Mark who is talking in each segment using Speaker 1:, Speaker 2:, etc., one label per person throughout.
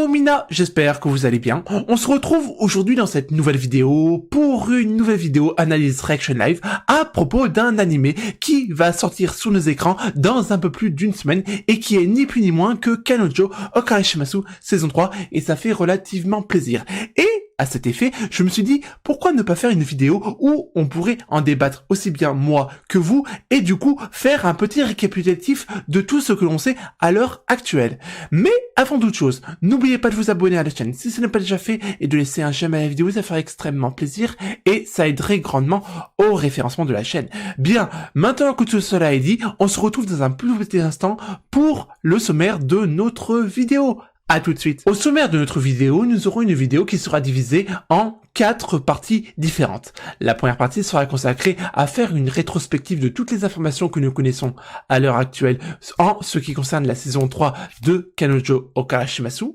Speaker 1: Mina, j'espère que vous allez bien. On se retrouve aujourd'hui dans cette nouvelle vidéo pour une nouvelle vidéo analyse reaction live à propos d'un animé qui va sortir sous nos écrans dans un peu plus d'une semaine et qui est ni plus ni moins que Kanojo Okareshimasu saison 3 et ça fait relativement plaisir. Et à cet effet, je me suis dit, pourquoi ne pas faire une vidéo où on pourrait en débattre aussi bien moi que vous, et du coup, faire un petit récapitulatif de tout ce que l'on sait à l'heure actuelle. Mais, avant toute chose, n'oubliez pas de vous abonner à la chaîne si ce n'est pas déjà fait, et de laisser un j'aime à la vidéo, ça ferait extrêmement plaisir, et ça aiderait grandement au référencement de la chaîne. Bien, maintenant que tout cela est dit, on se retrouve dans un plus petit instant pour le sommaire de notre vidéo. À tout de suite. Au sommaire de notre vidéo, nous aurons une vidéo qui sera divisée en 4 parties différentes. La première partie sera consacrée à faire une rétrospective de toutes les informations que nous connaissons à l'heure actuelle en ce qui concerne la saison 3 de Kanojo Okareshimasu.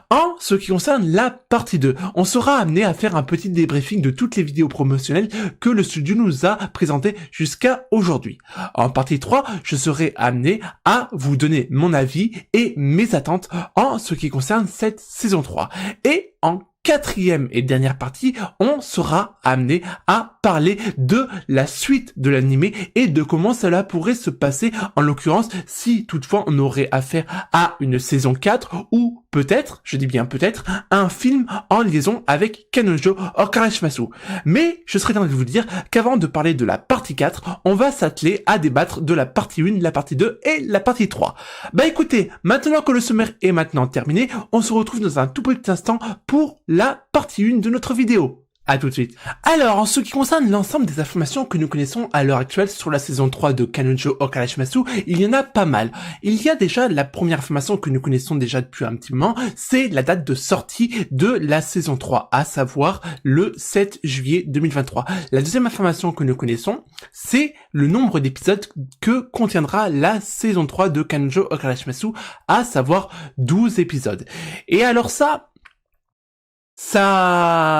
Speaker 1: En ce qui concerne la partie 2, on sera amené à faire un petit débriefing de toutes les vidéos promotionnelles que le studio nous a présentées jusqu'à aujourd'hui. En partie 3, je serai amené à vous donner mon avis et mes attentes en ce qui concerne cette saison 3. Et en quatrième et dernière partie, on sera amené à parler de la suite de l'animé et de comment cela pourrait se passer, en l'occurrence, si toutefois on aurait affaire à une saison 4 ou peut-être, je dis bien peut-être, un film en liaison avec Kanojo Okareshimasu. Mais je serais tenté de vous dire qu'avant de parler de la partie 4, on va s'atteler à débattre de la partie 1, la partie 2 et la partie 3. Bah écoutez, maintenant que le sommaire est maintenant terminé, on se retrouve dans un tout petit instant pour la partie 1 de notre vidéo. À tout de suite. Alors, en ce qui concerne l'ensemble des informations que nous connaissons à l'heure actuelle sur la saison 3 de Kanojo Okareshimasu, il y en a pas mal. Il y a déjà la première information que nous connaissons déjà depuis un petit moment, c'est la date de sortie de la saison 3, à savoir le 7 juillet 2023. La deuxième information que nous connaissons, c'est le nombre d'épisodes que contiendra la saison 3 de Kanojo Okareshimasu, à savoir 12 épisodes. Et alors ça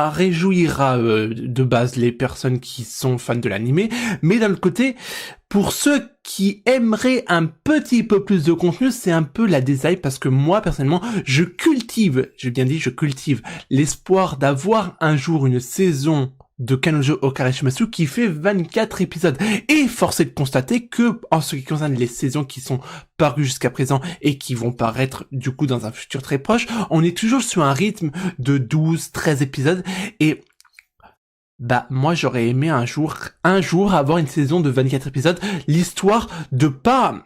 Speaker 1: réjouira de base les personnes qui sont fans de l'animé, mais d'un autre côté, pour ceux qui aimeraient un petit peu plus de contenu, c'est un peu la désaille parce que moi, personnellement, je cultive l'espoir d'avoir un jour une saison de Kanojo Okareshimasu qui fait 24 épisodes. Et force est de constater que, en ce qui concerne les saisons qui sont parues jusqu'à présent et qui vont paraître du coup dans un futur très proche, on est toujours sur un rythme de 12-13 épisodes et bah moi j'aurais aimé un jour avoir une saison de 24 épisodes, l'histoire de pas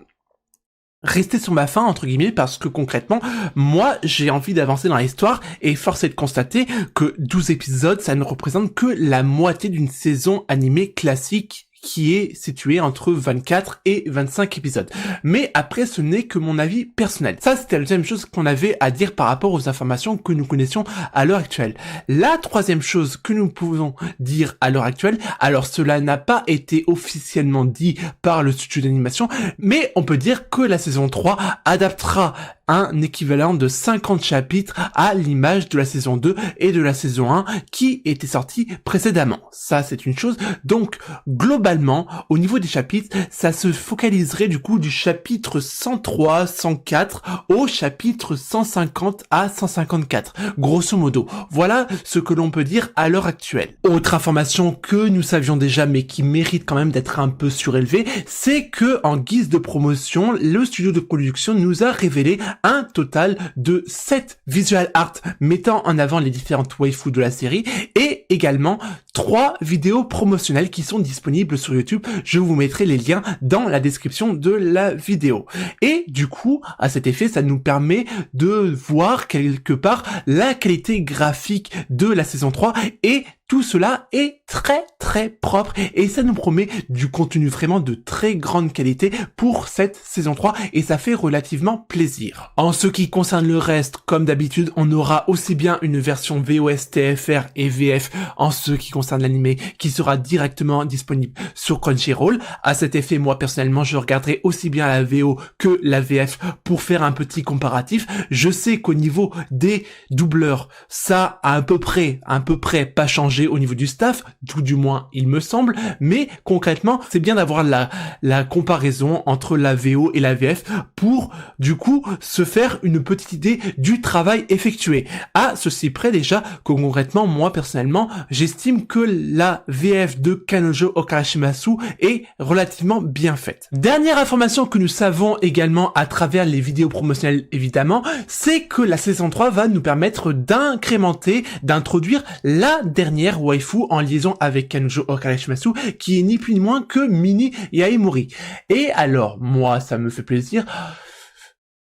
Speaker 1: rester sur ma faim entre guillemets, parce que concrètement moi j'ai envie d'avancer dans l'histoire et force est de constater que 12 épisodes ça ne représente que la moitié d'une saison animée classique qui est situé entre 24 et 25 épisodes. Mais après, ce n'est que mon avis personnel. Ça, c'était la deuxième chose qu'on avait à dire par rapport aux informations que nous connaissions à l'heure actuelle. La troisième chose que nous pouvons dire à l'heure actuelle, alors cela n'a pas été officiellement dit par le studio d'animation, mais on peut dire que la saison 3 adaptera un équivalent de 50 chapitres à l'image de la saison 2 et de la saison 1 qui était sortie précédemment. Ça, c'est une chose. Donc, globalement, au niveau des chapitres, ça se focaliserait du coup du chapitre 103, 104 au chapitre 150 à 154. Grosso modo. Voilà ce que l'on peut dire à l'heure actuelle. Autre information que nous savions déjà mais qui mérite quand même d'être un peu surélevée, c'est que en guise de promotion, le studio de production nous a révélé un total de 7 visual art mettant en avant les différentes waifus de la série et également 3 vidéos promotionnelles qui sont disponibles sur YouTube. Je vous mettrai les liens dans la description de la vidéo. Et du coup, à cet effet, ça nous permet de voir quelque part la qualité graphique de la saison 3 et tout cela est très propre et ça nous promet du contenu vraiment de très grande qualité pour cette saison 3 et ça fait relativement plaisir. En ce qui concerne le reste, comme d'habitude, on aura aussi bien une version VOST, TFR et VF en ce qui concerne concerne l'anime qui sera directement disponible sur Crunchyroll. À cet effet, moi personnellement, je regarderai aussi bien la VO que la VF pour faire un petit comparatif. Je sais qu'au niveau des doubleurs, ça a à peu près pas changé au niveau du staff, tout du moins il me semble, mais concrètement, c'est bien d'avoir la comparaison entre la VO et la VF pour du coup se faire une petite idée du travail effectué. À ceci près déjà que concrètement, moi personnellement, j'estime que la VF de Kanojo Okarashimasu est relativement bien faite. Dernière information que nous savons également à travers les vidéos promotionnelles évidemment, c'est que la saison 3 va nous permettre d'introduire la dernière waifu en liaison avec Kanojo Okarashimasu, qui est ni plus ni moins que Mini Yaemori. Et alors, moi, ça me fait plaisir,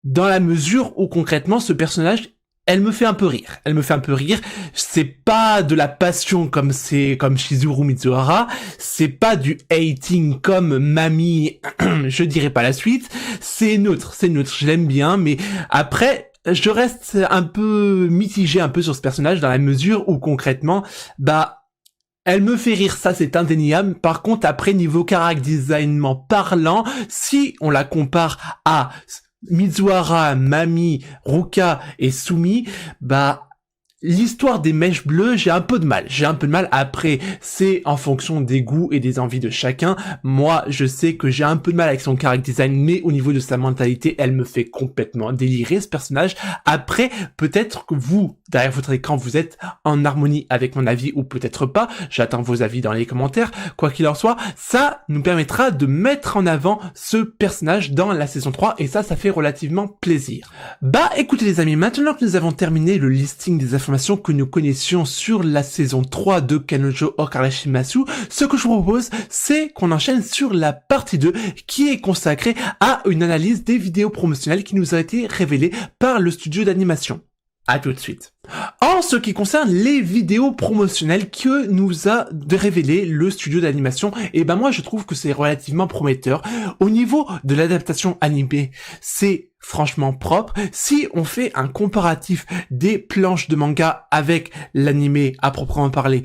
Speaker 1: dans la mesure où concrètement, ce personnage, elle me fait un peu rire. C'est pas de la passion comme Shizuru Mizuhara. C'est pas du hating comme Mami. Je dirais pas la suite. C'est neutre. Je l'aime bien, mais après, je reste un peu mitigé un peu sur ce personnage dans la mesure où concrètement, elle me fait rire, ça c'est indéniable. Par contre, après, niveau character designement parlant, si on la compare à Mizuhara, Mami, Ruka et Sumi, l'histoire des mèches bleues, j'ai un peu de mal. Après, c'est en fonction des goûts et des envies de chacun. Moi, je sais que j'ai un peu de mal avec son character design, mais au niveau de sa mentalité, elle me fait complètement délirer, ce personnage. Après, peut-être que vous, derrière votre écran, vous êtes en harmonie avec mon avis, ou peut-être pas. J'attends vos avis dans les commentaires. Quoi qu'il en soit, ça nous permettra de mettre en avant ce personnage dans la saison 3, et ça fait relativement plaisir. Écoutez les amis, maintenant que nous avons terminé le listing des informations que nous connaissions sur la saison 3 de Kanojo Okarashimasu, ce que je vous propose, c'est qu'on enchaîne sur la partie 2 qui est consacrée à une analyse des vidéos promotionnelles qui nous a été révélées par le studio d'animation. À tout de suite. En ce qui concerne les vidéos promotionnelles que nous a révélé le studio d'animation, moi je trouve que c'est relativement prometteur. Au niveau de l'adaptation animée, c'est franchement propre. Si on fait un comparatif des planches de manga avec l'animé à proprement parler,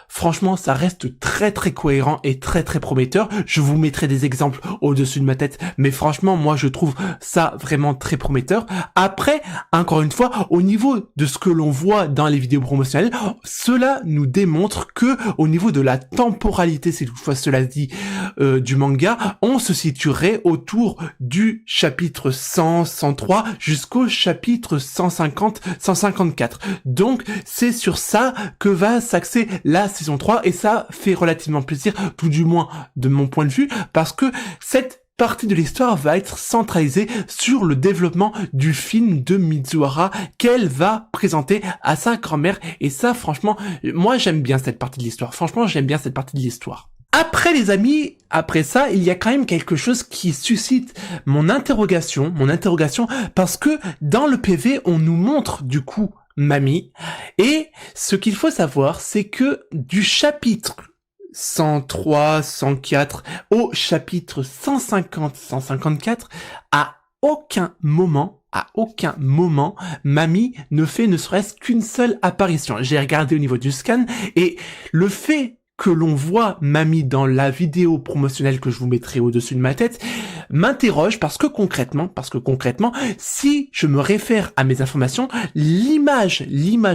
Speaker 1: franchement ça reste très cohérent et très prometteur. Je vous mettrai des exemples au-dessus de ma tête, mais franchement moi je trouve ça vraiment très prometteur. Après, encore une fois, au niveau de ce que l'on voit dans les vidéos promotionnelles, cela nous démontre que au niveau de la temporalité, c'est toutefois cela dit, du manga, on se situerait autour du chapitre 103 jusqu'au chapitre 154. Donc c'est sur ça que va s'axer la saison 3, et ça fait relativement plaisir, tout du moins de mon point de vue, parce que cette partie de l'histoire va être centralisée sur le développement du film de Mizuhara qu'elle va présenter à sa grand-mère, et ça franchement, moi j'aime bien cette partie de l'histoire. Après les amis, après ça, il y a quand même quelque chose qui suscite mon interrogation, parce que dans le PV, on nous montre du coup Mami, et ce qu'il faut savoir, c'est que du chapitre 103, 104 au chapitre 150, 154, à aucun moment, Mami ne fait ne serait-ce qu'une seule apparition. J'ai regardé au niveau du scan, et le fait que l'on voit Mami dans la vidéo promotionnelle que je vous mettrai au-dessus de ma tête m'interroge, parce que concrètement, si je me réfère à mes informations, l'image,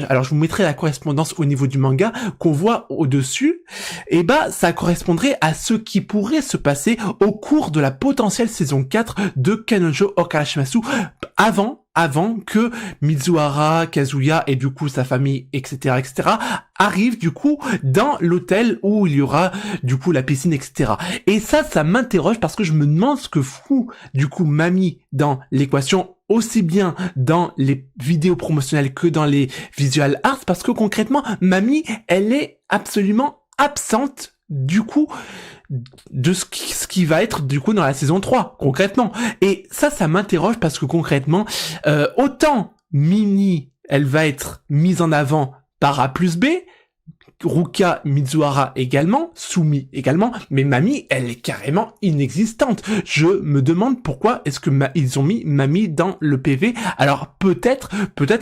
Speaker 1: alors je vous mettrai la correspondance au niveau du manga qu'on voit au-dessus, ça correspondrait à ce qui pourrait se passer au cours de la potentielle saison 4 de Kanojo Okarashimasu, avant que Mizuhara, Kazuya et du coup sa famille, etc., arrivent du coup dans l'hôtel où il y aura du coup la piscine, etc. Et ça m'interroge, parce que je me demande ce que fout du coup Mami dans l'équation, aussi bien dans les vidéos promotionnelles que dans les visual arts, parce que concrètement Mami, elle est absolument absente du coup de ce qui va être du coup dans la saison 3 concrètement. Et ça m'interroge, parce que concrètement autant Mini, elle va être mise en avant par A plus B, Ruka, Mizuhara également, Sumi également, mais Mami, elle est carrément inexistante. Je me demande pourquoi est-ce que ils ont mis Mami dans le PV. Alors peut-être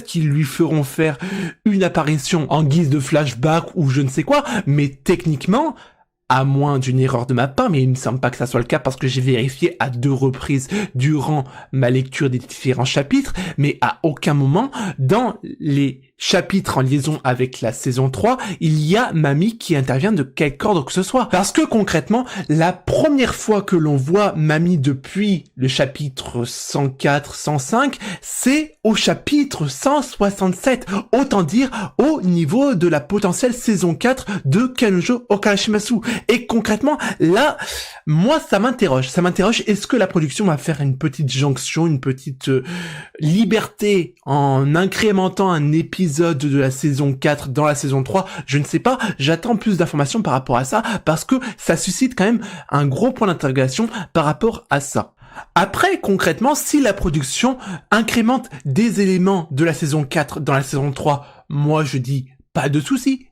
Speaker 1: qu'ils lui feront faire une apparition en guise de flashback ou je ne sais quoi, mais techniquement, à moins d'une erreur de ma part, mais il me semble pas que ça soit le cas parce que j'ai vérifié à 2 reprises durant ma lecture des différents chapitres, mais à aucun moment, dans les chapitres en liaison avec la saison 3, il y a Mami qui intervient de quelque ordre que ce soit. Parce que concrètement, la première fois que l'on voit Mami depuis le chapitre 104, 105, c'est au chapitre 167. Autant dire au niveau de la potentielle saison 4 de Kanojo Okarashimasu. Et concrètement, là, moi, ça m'interroge. Est-ce que la production va faire une petite jonction, une petite liberté en incrémentant un épisode de la saison 4 dans la saison 3, je ne sais pas, j'attends plus d'informations par rapport à ça, parce que ça suscite quand même un gros point d'interrogation par rapport à ça. Après, concrètement, si la production incrémente des éléments de la saison 4 dans la saison 3, moi je dis pas de souci,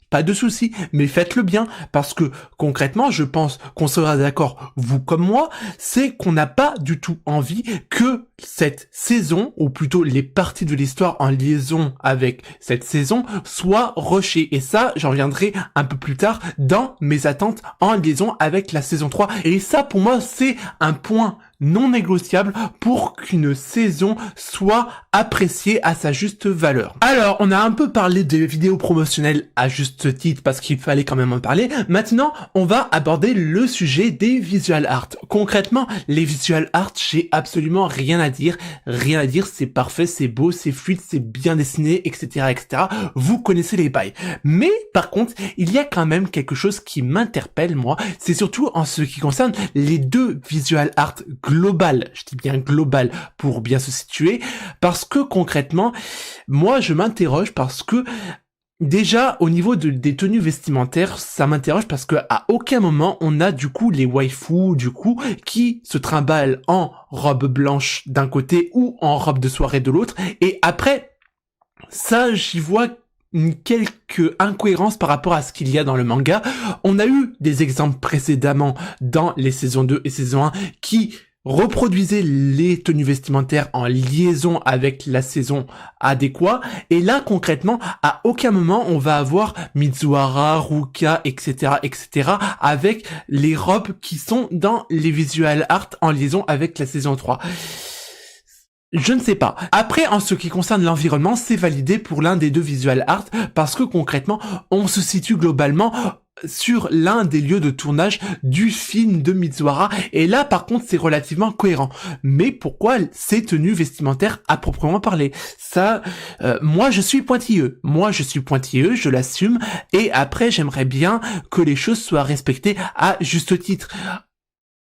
Speaker 1: mais faites-le bien, parce que concrètement, je pense qu'on sera d'accord, vous comme moi, c'est qu'on n'a pas du tout envie que cette saison, ou plutôt les parties de l'histoire en liaison avec cette saison, soient rushées. Et ça, j'en reviendrai un peu plus tard dans mes attentes en liaison avec la saison 3. Et ça, pour moi, c'est un point non négociable pour qu'une saison soit appréciée à sa juste valeur. Alors, on a un peu parlé des vidéos promotionnelles à juste titre parce qu'il fallait quand même en parler. Maintenant, on va aborder le sujet des visual art. Concrètement, les visual art, j'ai absolument rien à dire. Rien à dire, c'est parfait, c'est beau, c'est fluide, c'est bien dessiné, etc., etc. Vous connaissez les bails. Mais, par contre, il y a quand même quelque chose qui m'interpelle, moi. C'est surtout en ce qui concerne les 2 visual art global, je dis bien global pour bien se situer, parce que concrètement, moi je m'interroge parce que déjà au niveau des tenues vestimentaires, ça m'interroge parce que à aucun moment on a du coup les waifus du coup qui se trimballent en robe blanche d'un côté ou en robe de soirée de l'autre, et après ça j'y vois quelques incohérences par rapport à ce qu'il y a dans le manga. On a eu des exemples précédemment dans les saisons 2 et saison 1 qui reproduisaient les tenues vestimentaires en liaison avec la saison adéquate, et là concrètement à aucun moment on va avoir Mizuhara, Ruka, etc., avec les robes qui sont dans les visual art en liaison avec la saison 3. Je ne sais pas. Après, en ce qui concerne l'environnement, c'est validé pour l'un des 2 visual art parce que concrètement, on se situe globalement sur l'un des lieux de tournage du film de Mizuhara, et là par contre c'est relativement cohérent. Mais pourquoi ces tenues vestimentaires à proprement parler? Ça, moi je suis pointilleux, je l'assume, et après j'aimerais bien que les choses soient respectées à juste titre.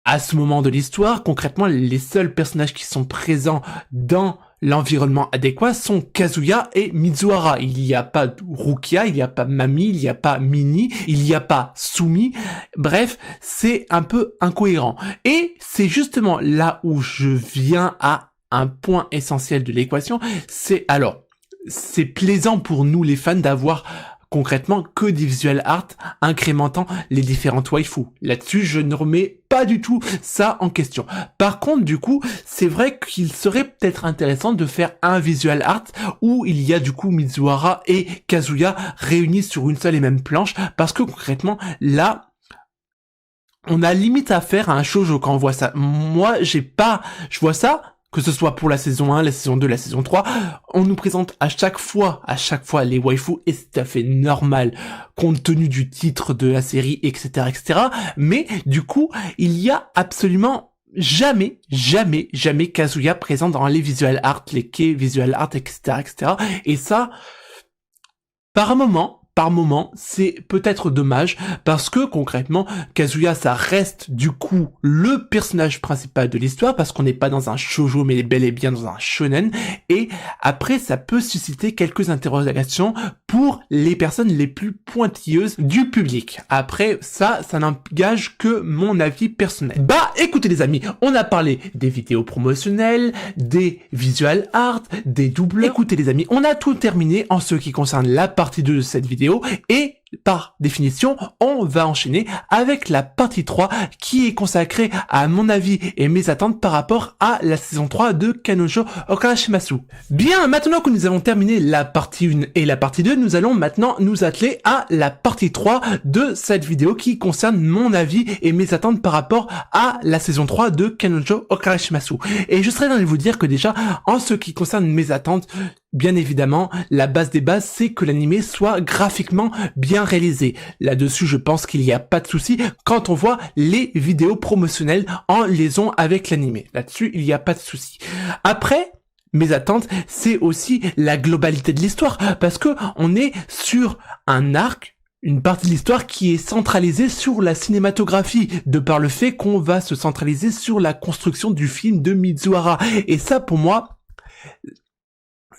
Speaker 1: À ce moment de l'histoire, concrètement, les seuls personnages qui sont présents dans l'environnement adéquat sont Kazuya et Mizuhara. Il n'y a pas Rukia, il n'y a pas Mami, il n'y a pas Mini, il n'y a pas Sumi. Bref, c'est un peu incohérent. Et c'est justement là où je viens à un point essentiel de l'équation. C'est plaisant pour nous les fans d'avoir concrètement que des visual art incrémentant les différentes waifus. Là-dessus, je ne remets pas du tout ça en question. Par contre, du coup, c'est vrai qu'il serait peut-être intéressant de faire un visual art où il y a du coup Mizuhara et Kazuya réunis sur une seule et même planche, parce que concrètement, là, on a limite à faire un shoujo quand on voit ça. Moi, je vois ça, que ce soit pour la saison 1, la saison 2, la saison 3, on nous présente à chaque fois les waifus, et c'est tout à fait normal, compte tenu du titre de la série, etc., mais du coup, il y a absolument jamais Kazuya présent dans les visual art, les kei visual art, etc., et ça, par moment, c'est peut-être dommage, parce que concrètement, Kazuya, ça reste du coup le personnage principal de l'histoire, parce qu'on n'est pas dans un shoujo, mais bel et bien dans un shonen, et après, ça peut susciter quelques interrogations pour les personnes les plus pointilleuses du public. Après, ça n'engage que mon avis personnel. Bah, écoutez les amis, on a parlé des vidéos promotionnelles, des visual art, des doubleurs. Écoutez les amis, on a tout terminé en ce qui concerne la partie 2 de cette vidéo, et par définition, on va enchaîner avec la partie 3 qui est consacrée à mon avis et mes attentes par rapport à la saison 3 de Kanojo Okarashimasu. Bien, maintenant que nous avons terminé la partie 1 et la partie 2, nous allons maintenant nous atteler à la partie 3 de cette vidéo qui concerne mon avis et mes attentes par rapport à la saison 3 de Kanojo Okarashimasu. Et je serais en train de vous dire que déjà, en ce qui concerne mes attentes, bien évidemment, la base des bases, c'est que l'anime soit graphiquement bien réalisé. Là-dessus, je pense qu'il n'y a pas de souci quand on voit les vidéos promotionnelles en liaison avec l'anime. Là-dessus, il n'y a pas de souci. Après, mes attentes, c'est aussi la globalité de l'histoire, parce que on est sur un arc, une partie de l'histoire qui est centralisée sur la cinématographie, de par le fait qu'on va se centraliser sur la construction du film de Mizuhara. Et ça, pour moi,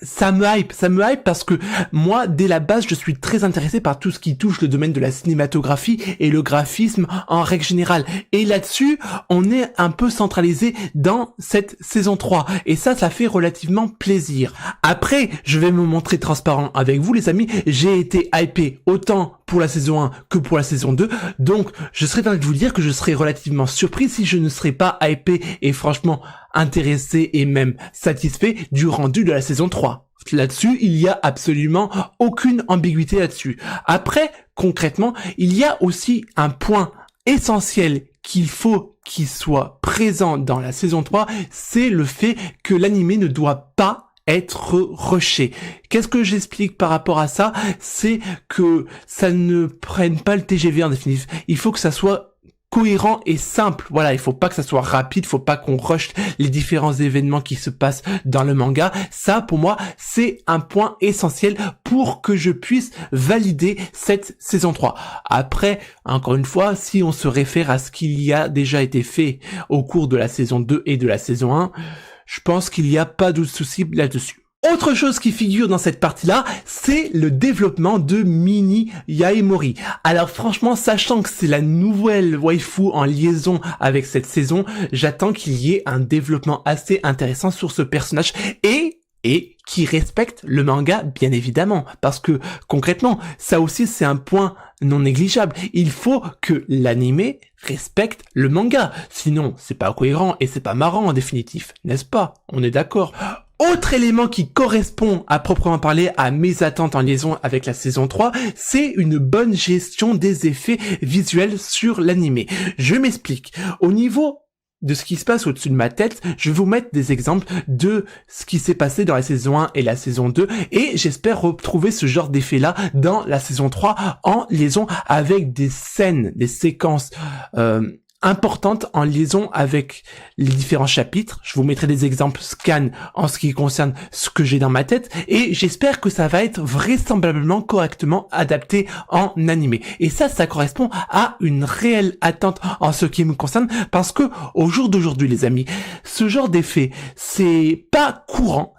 Speaker 1: ça me hype parce que moi, dès la base, je suis très intéressé par tout ce qui touche le domaine de la cinématographie et le graphisme en règle générale. Et là-dessus, on est un peu centralisé dans cette saison 3. Et ça fait relativement plaisir. Après, je vais me montrer transparent avec vous, les amis. J'ai été hypé autant pour la saison 1 que pour la saison 2. Donc, je serais en train de vous dire que je serais relativement surpris si je ne serais pas hypé et franchement intéressé et même satisfait du rendu de la saison 3. Là-dessus, il y a absolument aucune ambiguïté là-dessus. Après, concrètement, il y a aussi un point essentiel qu'il faut qu'il soit présent dans la saison 3, c'est le fait que l'anime ne doit pas être rushé. Qu'est-ce que j'explique par rapport à ça? C'est que ça ne prenne pas le TGV en définitive. Il faut que ça soit cohérent et simple. Voilà, il faut pas que ça soit rapide, il faut pas qu'on rush les différents événements qui se passent dans le manga. Ça, pour moi, c'est un point essentiel pour que je puisse valider cette saison 3. Après, encore une fois, si on se réfère à ce qu'il y a déjà été fait au cours de la saison 2 et de la saison 1, je pense qu'il n'y a pas de souci là-dessus. Autre chose qui figure dans cette partie-là, c'est le développement de Mini Yaemori. Alors franchement, sachant que c'est la nouvelle waifu en liaison avec cette saison, j'attends qu'il y ait un développement assez intéressant sur ce personnage et qui respecte le manga, bien évidemment. Parce que, concrètement, ça aussi, c'est un point non négligeable. Il faut que l'anime respecte le manga. Sinon, c'est pas cohérent et c'est pas marrant en définitif. N'est-ce pas? On est d'accord. Autre élément qui correspond à proprement parler à mes attentes en liaison avec la saison 3, c'est une bonne gestion des effets visuels sur l'anime. Je m'explique. Au niveau de ce qui se passe au-dessus de ma tête, je vais vous mettre des exemples de ce qui s'est passé dans la saison 1 et la saison 2 et j'espère retrouver ce genre d'effet-là dans la saison 3 en liaison avec des scènes, des séquences importante en liaison avec les différents chapitres. Je vous mettrai des exemples scan en ce qui concerne ce que j'ai dans ma tête et j'espère que ça va être vraisemblablement correctement adapté en animé. Et ça correspond à une réelle attente en ce qui me concerne parce que au jour d'aujourd'hui, les amis, ce genre d'effet, c'est pas courant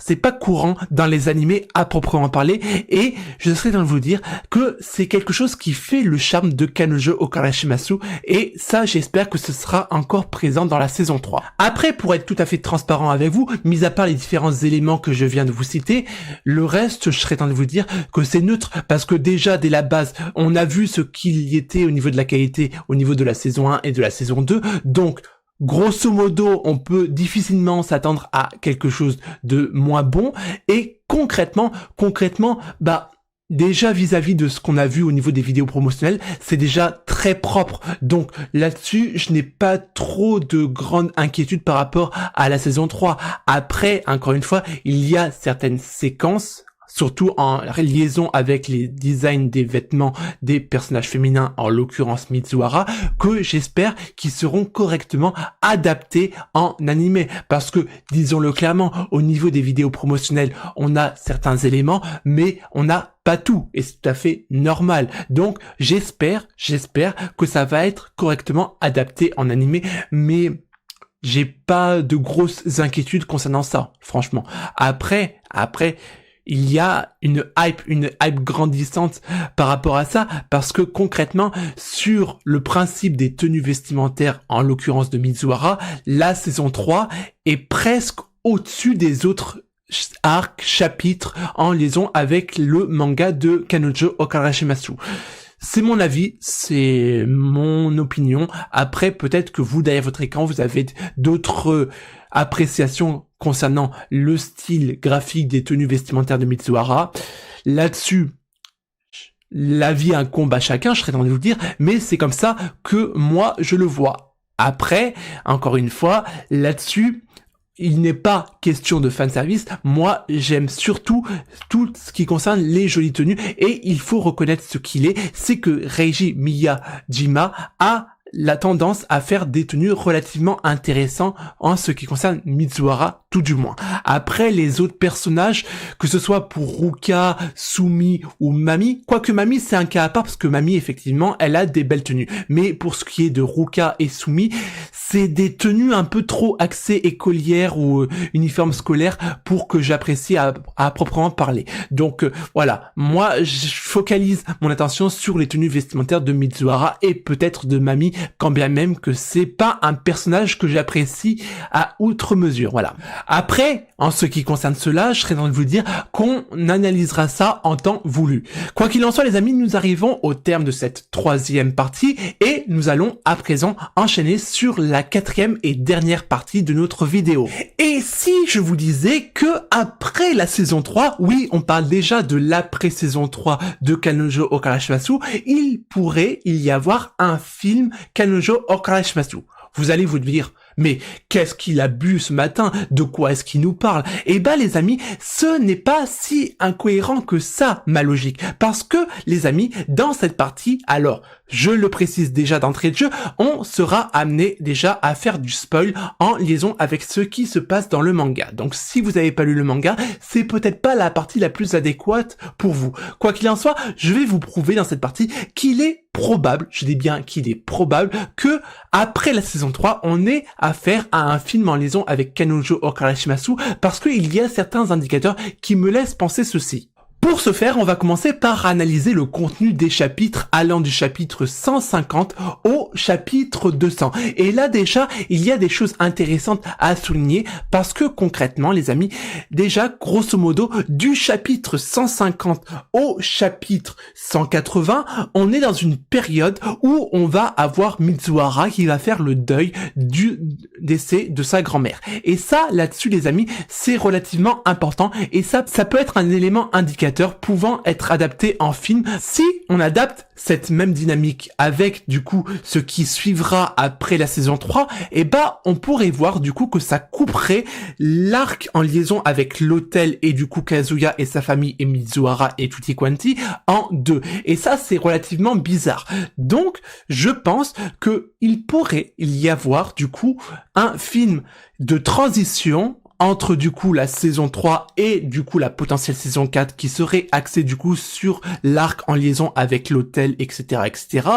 Speaker 1: dans les animés à proprement parler et je serais dans de vous dire que c'est quelque chose qui fait le charme de Kanojo Okarashimasu et ça, j'espère que ce sera encore présent dans la saison 3. Après, pour être tout à fait transparent avec vous, mis à part les différents éléments que je viens de vous citer, le reste, je serais tenté de vous dire que c'est neutre, parce que déjà, dès la base, on a vu ce qu'il y était au niveau de la qualité, au niveau de la saison 1 et de la saison 2, donc grosso modo, on peut difficilement s'attendre à quelque chose de moins bon, et concrètement, déjà vis-à-vis de ce qu'on a vu au niveau des vidéos promotionnelles, c'est déjà très propre. Donc là-dessus, je n'ai pas trop de grandes inquiétudes par rapport à la saison 3. Après, encore une fois, il y a certaines séquences, surtout en liaison avec les designs des vêtements des personnages féminins, en l'occurrence Mizuhara, que j'espère qu'ils seront correctement adaptés en animé. Parce que, disons-le clairement, au niveau des vidéos promotionnelles, on a certains éléments, mais on n'a pas tout, et c'est tout à fait normal. Donc, j'espère que ça va être correctement adapté en animé, mais j'ai pas de grosses inquiétudes concernant ça, franchement. Après, il y a une hype grandissante par rapport à ça, parce que concrètement, sur le principe des tenues vestimentaires, en l'occurrence de Mizuhara, la saison 3 est presque au-dessus des autres arcs, chapitres, en liaison avec le manga de Kanojo Okarashimasu. C'est mon avis, c'est mon opinion. Après, peut-être que vous, derrière votre écran, vous avez d'autres appréciations concernant le style graphique des tenues vestimentaires de Mizuhara. Là-dessus, l'avis incombe à chacun, je serais tenté de vous le dire, mais c'est comme ça que moi, je le vois. Après, encore une fois, là-dessus, il n'est pas question de fanservice. Moi, j'aime surtout tout ce qui concerne les jolies tenues et il faut reconnaître ce qu'il est, c'est que Reiji Miyajima a la tendance à faire des tenues relativement intéressantes en ce qui concerne Mizuhara, tout du moins. Après, les autres personnages, que ce soit pour Ruka, Sumi ou Mami, quoique Mami c'est un cas à part parce que Mami effectivement elle a des belles tenues, mais pour ce qui est de Ruka et Sumi, c'est des tenues un peu trop axées écolières ou uniformes scolaires pour que j'apprécie à proprement parler. Donc voilà, moi je focalise mon attention sur les tenues vestimentaires de Mizuhara et peut-être de Mami, quand bien même que c'est pas un personnage que j'apprécie à outre mesure, voilà. Après, en ce qui concerne cela, je serais dans de vous dire qu'on analysera ça en temps voulu. Quoi qu'il en soit, les amis, nous arrivons au terme de cette troisième partie et nous allons à présent enchaîner sur la quatrième et dernière partie de notre vidéo. Et si je vous disais que après la saison 3, oui, on parle déjà de l'après-saison 3 de Kanojo Okarashimasu, il pourrait y avoir un film Kanojo Okarashimasu. Vous allez vous dire, mais qu'est-ce qu'il a bu ce matin? De quoi est-ce qu'il nous parle? Eh ben les amis, ce n'est pas si incohérent que ça, ma logique. Parce que, les amis, dans cette partie, alors, je le précise déjà d'entrée de jeu, on sera amené déjà à faire du spoil en liaison avec ce qui se passe dans le manga. Donc si vous n'avez pas lu le manga, c'est peut-être pas la partie la plus adéquate pour vous. Quoi qu'il en soit, je vais vous prouver dans cette partie qu'il est probable, je dis bien qu'il est probable, que après la saison 3, on ait affaire à un film en liaison avec Kanojo Okarashimasu, parce qu'il y a certains indicateurs qui me laissent penser ceci. Pour ce faire, on va commencer par analyser le contenu des chapitres allant du chapitre 150 au chapitre 200. Et là déjà, il y a des choses intéressantes à souligner parce que concrètement, les amis, déjà, grosso modo, du chapitre 150 au chapitre 180, on est dans une période où on va avoir Mizuhara qui va faire le deuil du décès de sa grand-mère. Et ça, là-dessus, les amis, c'est relativement important et ça peut être un élément indicateur pouvant être adapté en film si on adapte cette même dynamique avec du coup ce qui suivra après la saison 3, et bah on pourrait voir du coup que ça couperait l'arc en liaison avec l'hôtel et du coup Kazuya et sa famille et Mizuhara et Tutti Quanti en deux. Et ça c'est relativement bizarre. Donc je pense que il pourrait y avoir du coup un film de transition entre du coup la saison 3 et du coup la potentielle saison 4 qui serait axée du coup sur l'arc en liaison avec l'hôtel, etc., etc.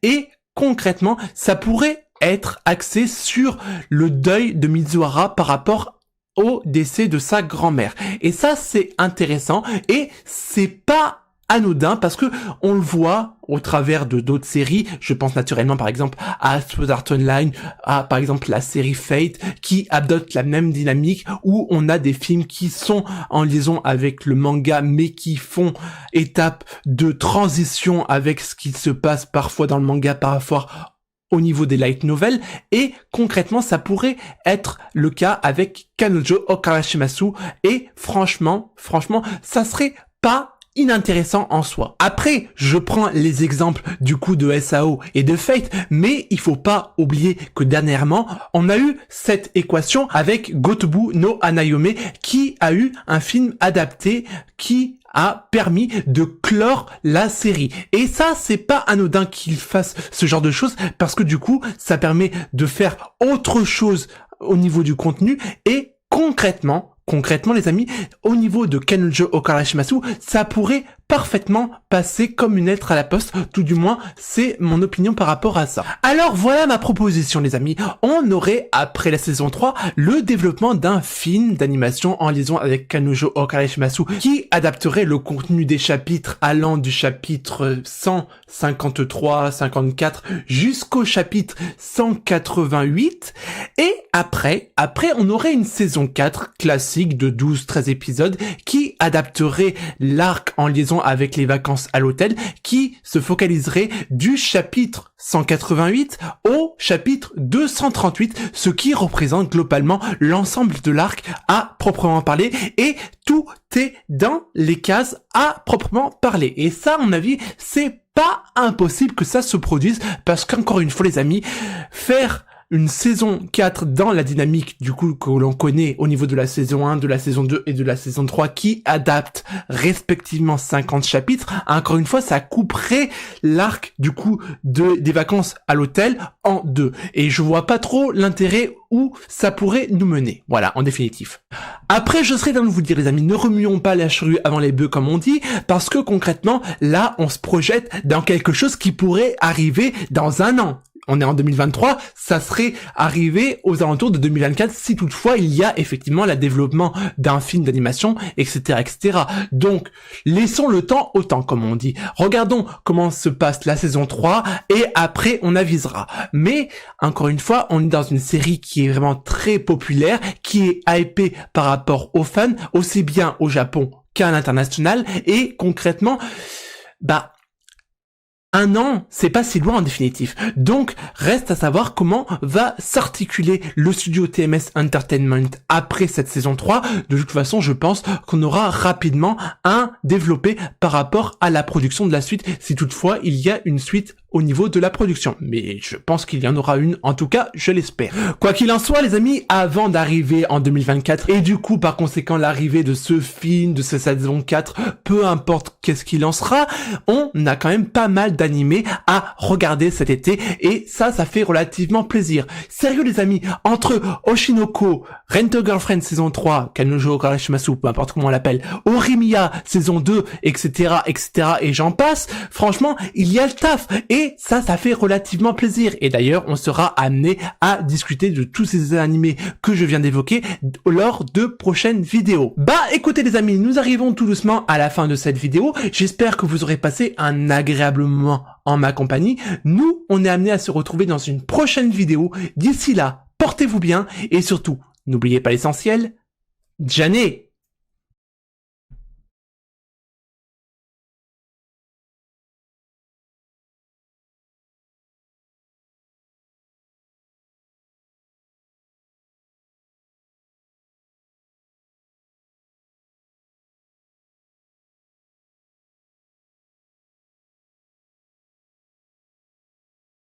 Speaker 1: Et concrètement, ça pourrait être axé sur le deuil de Mizuhara par rapport au décès de sa grand-mère. Et ça, c'est intéressant et c'est pas anodin parce que on le voit au travers de d'autres séries. Je pense naturellement par exemple à Sword Art Online, à par exemple la série Fate qui adopte la même dynamique où on a des films qui sont en liaison avec le manga mais qui font étape de transition avec ce qui se passe parfois dans le manga par rapport au niveau des light novels, et concrètement ça pourrait être le cas avec Kanojo Okarashimasu et franchement ça serait pas inintéressant en soi. Après, je prends les exemples du coup de SAO et de Fate, mais il faut pas oublier que dernièrement, on a eu cette équation avec Gotobu no Hanayome qui a eu un film adapté qui a permis de clore la série. Et ça, c'est pas anodin qu'il fasse ce genre de choses parce que du coup, ça permet de faire autre chose au niveau du contenu et concrètement les amis, au niveau de Kanojo Okarashimasu, ça pourrait parfaitement passer comme une lettre à la poste, tout du moins c'est mon opinion par rapport à ça. Alors voilà ma proposition les amis, on aurait après la saison 3 le développement d'un film d'animation en liaison avec Kanojo Okarashimasu qui adapterait le contenu des chapitres allant du chapitre 153, 54 jusqu'au chapitre 188 et après on aurait une saison 4 classique de 12-13 épisodes qui adapterait l'arc en liaison notamment avec les vacances à l'hôtel, qui se focaliserait du chapitre 188 au chapitre 238, ce qui représente globalement l'ensemble de l'arc à proprement parler, et tout est dans les cases à proprement parler. Et ça, à mon avis, c'est pas impossible que ça se produise, parce qu'encore une fois, les amis, faire une saison 4 dans la dynamique du coup que l'on connaît au niveau de la saison 1, de la saison 2 et de la saison 3 qui adapte respectivement 50 chapitres, encore une fois ça couperait l'arc du coup des vacances à l'hôtel en deux. Et je vois pas trop l'intérêt où ça pourrait nous mener. Voilà, en définitif. Après, je serais dans de vous dire, les amis, ne remuons pas la charrue avant les bœufs, comme on dit, parce que concrètement, là, on se projette dans quelque chose qui pourrait arriver dans un an. On est en 2023, ça serait arrivé aux alentours de 2024 si toutefois il y a effectivement le développement d'un film d'animation, etc., etc. Donc, laissons le temps au temps, comme on dit. Regardons comment se passe la saison 3 et après on avisera. Mais, encore une fois, on est dans une série qui est vraiment très populaire, qui est hypée par rapport aux fans, aussi bien au Japon qu'à l'international, et concrètement, un an, c'est pas si loin en définitif. Donc, reste à savoir comment va s'articuler le studio TMS Entertainment après cette saison 3. De toute façon, je pense qu'on aura rapidement un développé par rapport à la production de la suite, si toutefois il y a une suite au niveau de la production. Mais je pense qu'il y en aura une, en tout cas, je l'espère. Quoi qu'il en soit, les amis, avant d'arriver en 2024, et du coup, par conséquent, l'arrivée de ce film, de cette saison 4, peu importe qu'est-ce qu'il en sera, on a quand même pas mal d'animés à regarder cet été, et ça fait relativement plaisir. Sérieux, les amis, entre Oshinoko, Rent a Girlfriend saison 3, Kanojo Garishimasu, peu importe comment on l'appelle, Orimiya saison 2, etc., et j'en passe, franchement, il y a le taf, et ça fait relativement plaisir. Et d'ailleurs, on sera amené à discuter de tous ces animés que je viens d'évoquer lors de prochaines vidéos. Écoutez les amis, nous arrivons tout doucement à la fin de cette vidéo. J'espère que vous aurez passé un agréable moment en ma compagnie. Nous, on est amené à se retrouver dans une prochaine vidéo. D'ici là, portez-vous bien et surtout, n'oubliez pas l'essentiel, Jané!